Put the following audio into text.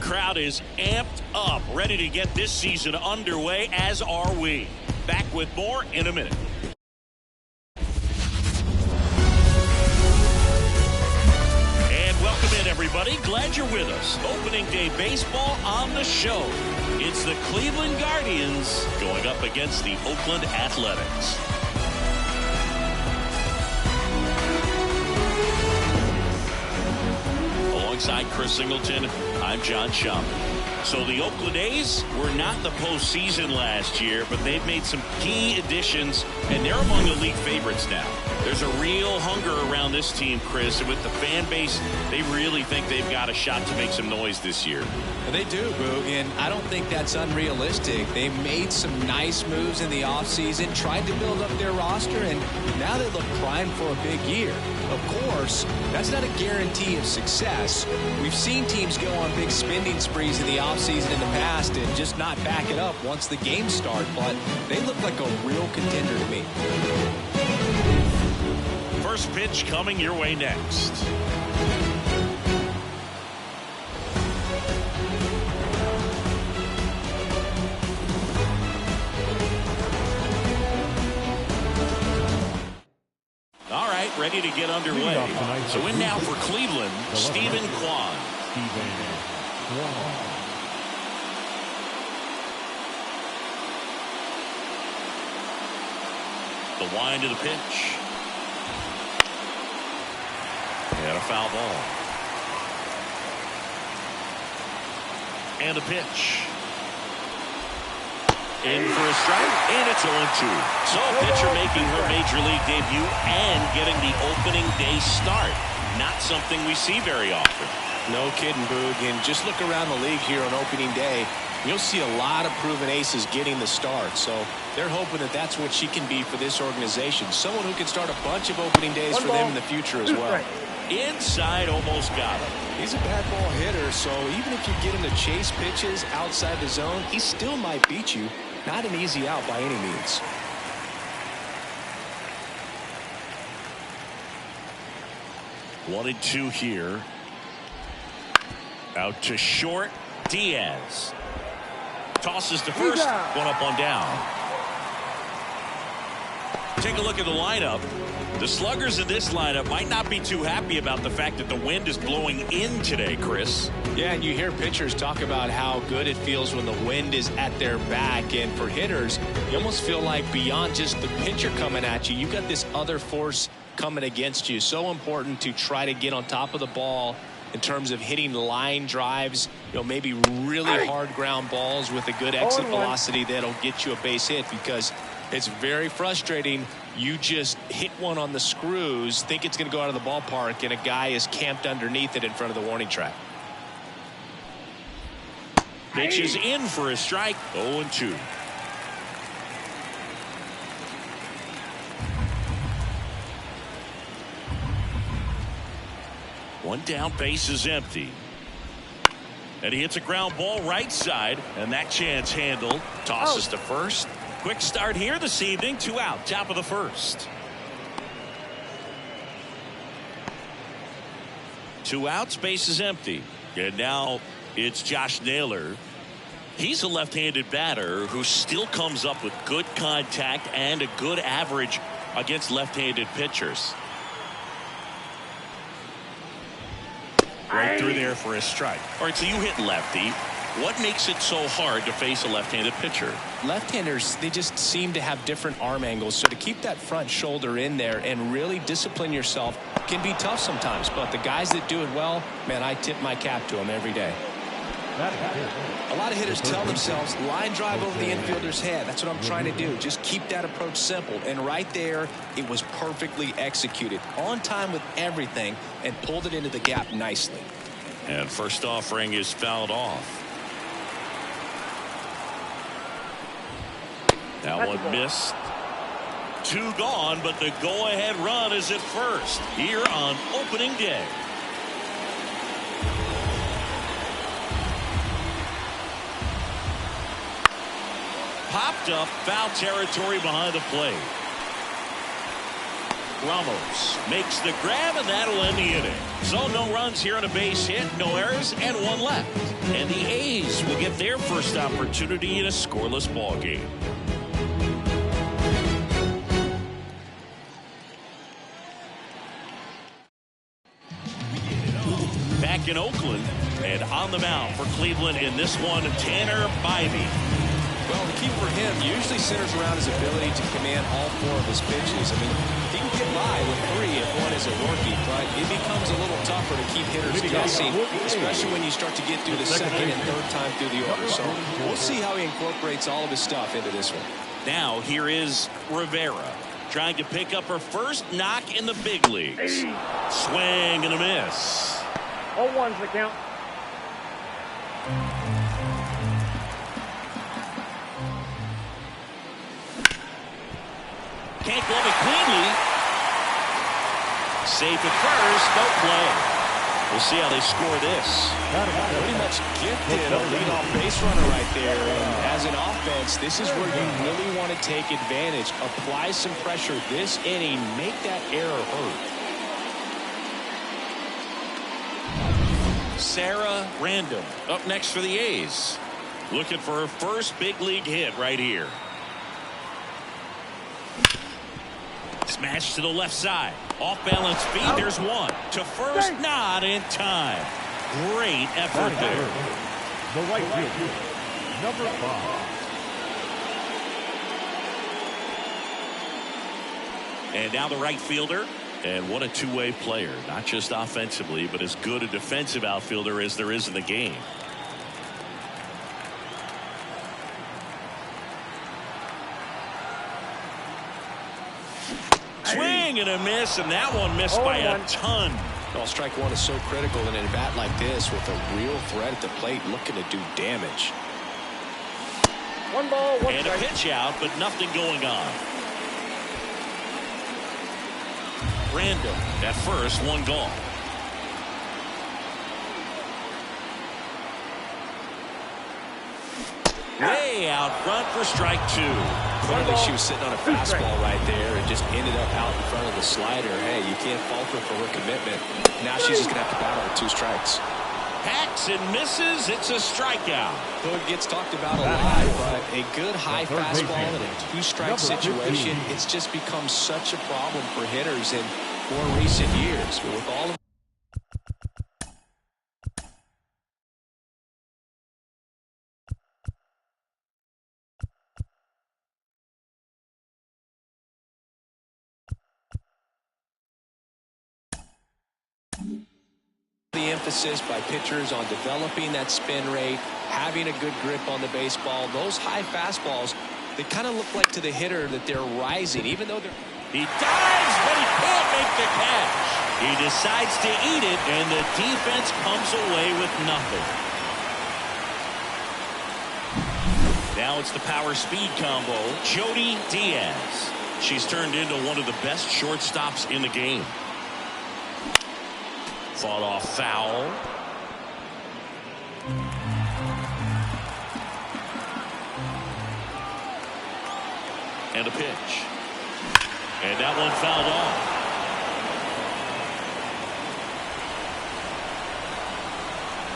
crowd is amped up, ready to get this season underway, as are we. Back with more in a minute. And welcome in, everybody. Glad you're with us. Opening day baseball on the show. It's the Cleveland Guardians going up against the Oakland Athletics. Alongside Chris Singleton, I'm John Schaum. So the Oakland A's were not the postseason last year, but they've made some key additions, and they're among the league favorites now. There's a real hunger around this team, Chris, and with the fan base, they really think they've got a shot to make some noise this year. They do, Boog, and I don't think that's unrealistic. They made some nice moves in the offseason, tried to build up their roster, and now they look primed for a big year. Of course, that's not a guarantee of success. We've seen teams go on big spending sprees in the offseason in the past and just not back it up once the games start, but they look like a real contender to me. First pitch coming your way next. All right, ready to get underway. So in now for Cleveland, Stephen Kwan. The wind of the pitch. And a foul ball. And a pitch. In for a strike, and it's 0-2. So a pitcher making her major league debut and getting the opening day start. Not something we see very often. No kidding, Boog. And just look around the league here on opening day. You'll see a lot of proven aces getting the start. So they're hoping that that's what she can be for this organization. Someone who can start a bunch of opening days for them in the future as well. Inside, almost got him. He's a bad ball hitter, so even if you get him to chase pitches outside the zone, he still might beat you. Not an easy out by any means. One and two here. Out to short. Diaz tosses to first. One up, one down. Take a look at the lineup. The sluggers in this lineup might not be too happy about the fact that the wind is blowing in today, Chris. Yeah, and you hear pitchers talk about how good it feels when the wind is at their back. And for hitters, you almost feel like beyond just the pitcher coming at you, you've got this other force coming against you. So important to try to get on top of the ball in terms of hitting line drives, maybe really hard ground balls with a good exit velocity that'll get you a base hit, because it's very frustrating. You just hit one on the screws, think it's going to go out of the ballpark, and a guy is camped underneath it in front of the warning track. Pitch is in for a strike. 0-2. One down, base is empty. And he hits a ground ball right side, and that chance handled. Tosses to first. Quick start here this evening. 2 out, top of the first. 2 outs, base is empty. And now it's Josh Naylor. He's a left-handed batter who still comes up with good contact and a good average against left-handed pitchers. Right through there for a strike. All right, so you hit lefty. What makes it so hard to face a left-handed pitcher? Left-handers, they just seem to have different arm angles. So to keep that front shoulder in there and really discipline yourself can be tough sometimes. But the guys that do it well, man, I tip my cap to them every day. A lot of hitters tell themselves, line drive over the infielder's head. That's what I'm trying to do. Just keep that approach simple. And right there, it was perfectly executed. On time with everything, and pulled it into the gap nicely. And first offering is fouled off. That one missed. 2 gone, but the go-ahead run is at first here on opening day. Popped up, foul territory behind the plate. Ramos makes the grab, and that'll end the inning. So no runs here on a base hit, no errors, and 1 left. And the A's will get their first opportunity in a scoreless ball game. Back in Oakland and on the mound for Cleveland in this one, Tanner Bybee. Well, the key for him usually centers around his ability to command all four of his pitches. I mean, he can get by with three if one isn't working, but it becomes a little tougher to keep hitters guessing, especially when you start to get through the second and third time through the order. So we'll see how he incorporates all of his stuff into this one. Now here is Rivera trying to pick up her first knock in the big leagues. Swing and a miss. 0-1's the count. Can't glove it cleanly. Safe at first, no play. We'll see how they score this. Pretty much gifted a leadoff base runner right there. And as an offense, this is where you really want to take advantage. Apply some pressure this inning. Make that error hurt. Sarah Random up next for the A's. Looking for her first big league hit right here. Smash to the left side. Off balance feed. There's one. To first, not in time. Great effort there. The right field, number 5. And now the right fielder. And what a two-way player. Not just offensively, but as good a defensive outfielder as there is in the game. Swing and a miss, and that one missed by a ton. Well, strike one is so critical in a bat like this with a real threat at the plate looking to do damage. 1 ball, 1 and strike. A pitch out, but nothing going on. Random at first, 1 gone. Way out front for strike 2. Clearly she was sitting on a fastball right there and just ended up out in front of the slider. Hey, you can't fault her for her commitment. Now she's just going to have to battle with 2 strikes. Hacks and misses. It's a strikeout. So it gets talked about a lot, but a good high fastball in a 2-strike situation, it's just become such a problem for hitters in more recent years. But with all of the emphasis by pitchers on developing that spin rate, having a good grip on the baseball, those high fastballs, they kind of look like to the hitter that they're rising, even though they're... He dives, but he can't make the catch. He decides to eat it, and the defense comes away with nothing. Now it's the power speed combo. Jody Diaz. She's turned into one of the best shortstops in the game. Fought off foul. And a pitch. And that one fouled off.